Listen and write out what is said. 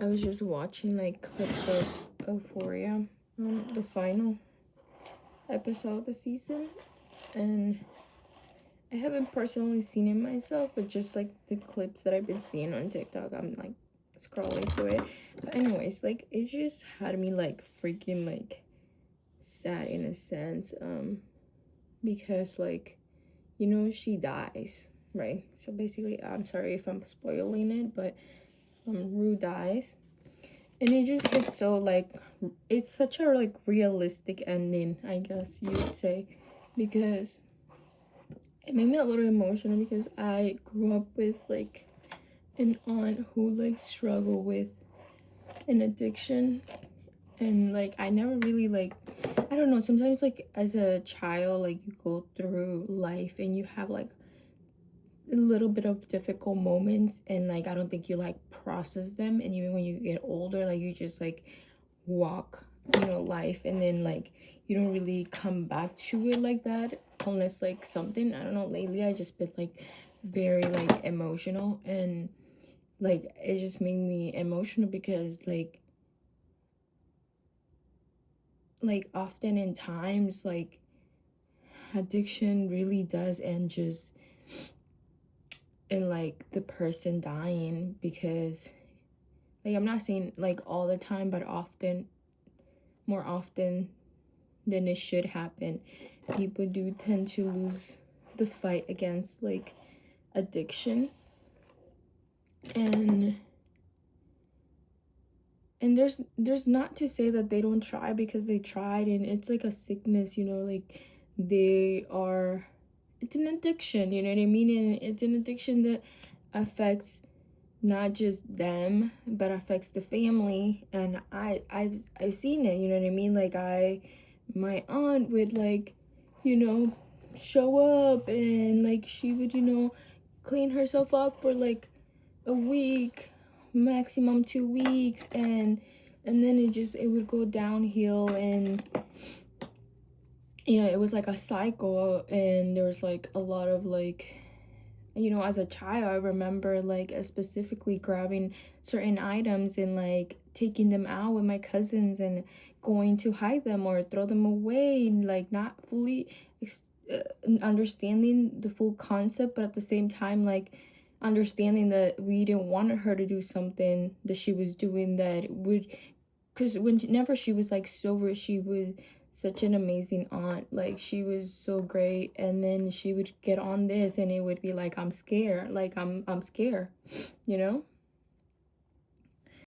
I was just watching like clips of Euphoria, the final episode of the season, and I haven't personally seen it myself, but just like the clips that I've been seeing on TikTok, I'm like scrolling through it. But anyways, like it just had me like freaking like sad in a sense, because like she dies, right? So basically, I'm sorry if I'm spoiling it, but Rue dies, and it just hits so like it's such a like realistic ending, I guess you would say, because it made me a little emotional because I grew up with like an aunt who like struggled with an addiction, and like I never really like, I don't know, sometimes like as a child like you go through life and you have like a little bit of difficult moments, and like I don't think you like process them, and even when you get older like you just like walk life, and then like you don't really come back to it like that unless like something, I don't know, lately I just been like very like emotional, and like it just made me emotional because like often in times like addiction really does end just in like the person dying, because like I'm not saying like all the time, but often, more often than it should happen, people do tend to lose the fight against like addiction. and and there's not to say that they don't try, because they tried, and it's like a sickness, like they are, it's an addiction, you know what I mean, and it's an addiction that affects not just them but affects the family. And I've seen it, you know what I mean, like my aunt would like you know show up, and like she would clean herself up for like a week, maximum 2 weeks, and then it would go downhill, and it was like a cycle, and there was like a lot of like, as a child, I remember like specifically grabbing certain items and like taking them out with my cousins and going to hide them or throw them away, and like not fully understanding the full concept, but at the same time, like understanding that we didn't want her to do something that she was doing that would, because whenever she was like sober, she was such an amazing aunt, like she was so great, and then she would get on this and it would be like I'm scared, like I'm scared, you know